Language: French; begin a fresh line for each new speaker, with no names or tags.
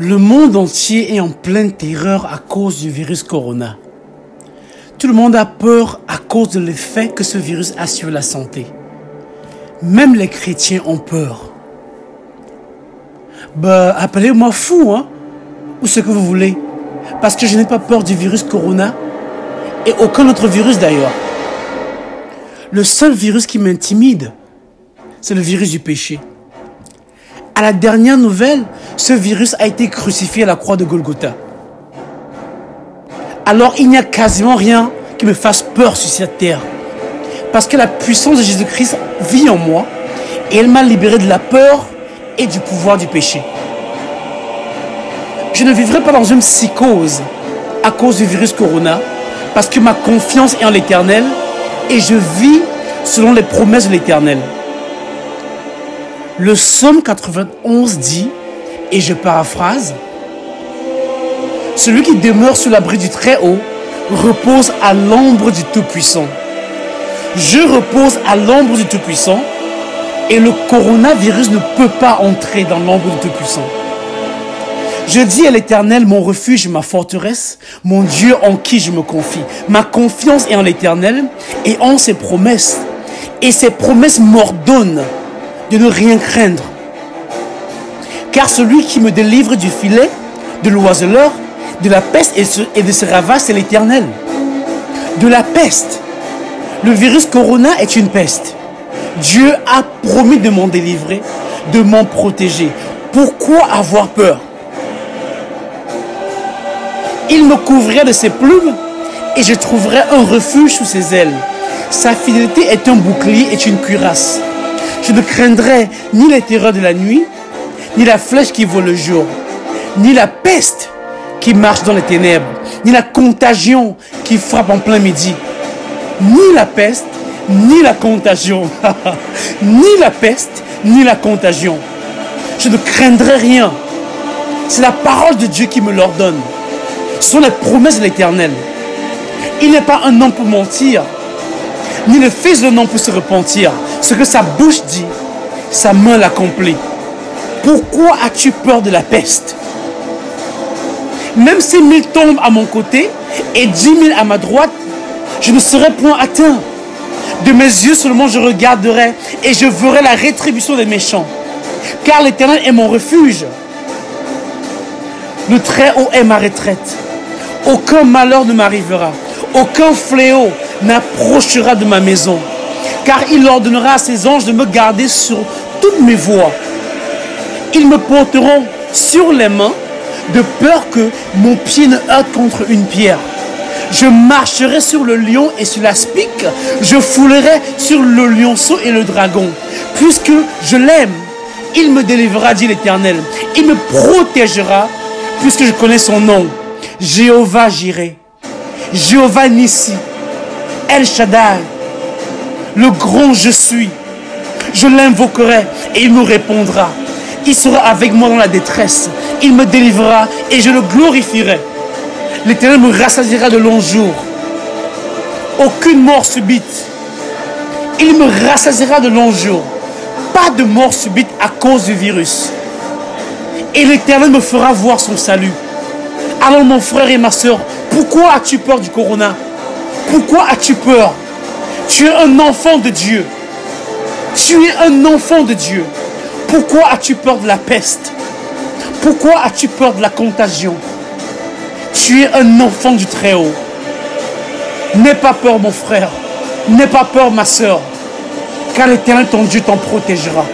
Le monde entier est en pleine terreur à cause du virus Corona. Tout le monde a peur à cause de l'effet que ce virus a sur la santé. Même les chrétiens ont peur. Appelez-moi fou, hein, ou ce que vous voulez, parce que je n'ai pas peur du virus Corona et aucun autre virus d'ailleurs. Le seul virus qui m'intimide, c'est le virus du péché. À la dernière nouvelle, ce virus a été crucifié à la croix de Golgotha. Alors il n'y a quasiment rien qui me fasse peur sur cette terre. Parce que la puissance de Jésus-Christ vit en moi et elle m'a libéré de la peur et du pouvoir du péché. Je ne vivrai pas dans une psychose à cause du virus Corona parce que ma confiance est en l'Éternel et je vis selon les promesses de l'Éternel. Le psaume 91 dit, et je paraphrase, « Celui qui demeure sous l'abri du Très-Haut repose à l'ombre du Tout-Puissant. » Je repose à l'ombre du Tout-Puissant et le coronavirus ne peut pas entrer dans l'ombre du Tout-Puissant. Je dis à l'Éternel, mon refuge, ma forteresse, mon Dieu en qui je me confie. Ma confiance est en l'Éternel et en ses promesses. Et ses promesses m'ordonnent de ne rien craindre. Car celui qui me délivre du filet, de l'oiseleur, de la peste et de ses ravages, c'est l'Éternel. De la peste. Le virus Corona est une peste. Dieu a promis de m'en délivrer, de m'en protéger. Pourquoi avoir peur? Il me couvrirait de ses plumes et je trouverais un refuge sous ses ailes. Sa fidélité est un bouclier et une cuirasse. Je ne craindrai ni les terreurs de la nuit, ni la flèche qui vole le jour, ni la peste qui marche dans les ténèbres, ni la contagion qui frappe en plein midi. Ni la peste, ni la contagion. Ni la peste, ni la contagion. Je ne craindrai rien. C'est la parole de Dieu qui me l'ordonne. Ce sont les promesses de l'Éternel. Il n'est pas un homme pour mentir, ni le fils d'un homme pour se repentir. Ce que sa bouche dit, sa main l'accomplit. Pourquoi as-tu peur de la peste? Même si 1000 tombent à mon côté et 10 000 à ma droite, je ne serai point atteint. De mes yeux seulement je regarderai et je verrai la rétribution des méchants. Car l'Éternel est mon refuge. Le Très-Haut est ma retraite. Aucun malheur ne m'arrivera. Aucun fléau n'approchera de ma maison. Car il ordonnera à ses anges de me garder sur toutes mes voies. Ils me porteront sur les mains de peur que mon pied ne heurte contre une pierre. Je marcherai sur le lion et sur l'aspic. Je foulerai sur le lionceau et le dragon. Puisque je l'aime, il me délivrera, dit l'Éternel. Il me protégera, puisque je connais son nom. Jéhovah Jireh, Jéhovah Nissi, El Shaddai, le grand je suis. Je l'invoquerai et il me répondra. Il sera avec moi dans la détresse. Il me délivrera et je le glorifierai. L'Éternel me rassasiera de longs jours. Aucune mort subite. Il me rassasiera de longs jours. Pas de mort subite à cause du virus. Et l'Éternel me fera voir son salut. Alors mon frère et ma soeur, pourquoi as-tu peur du corona? Pourquoi as-tu peur? Tu es un enfant de Dieu. Tu es un enfant de Dieu. Pourquoi as-tu peur de la peste? Pourquoi as-tu peur de la contagion? Tu es un enfant du Très-Haut. N'aie pas peur mon frère. N'aie pas peur ma soeur. Car l'Éternel ton Dieu t'en protégera.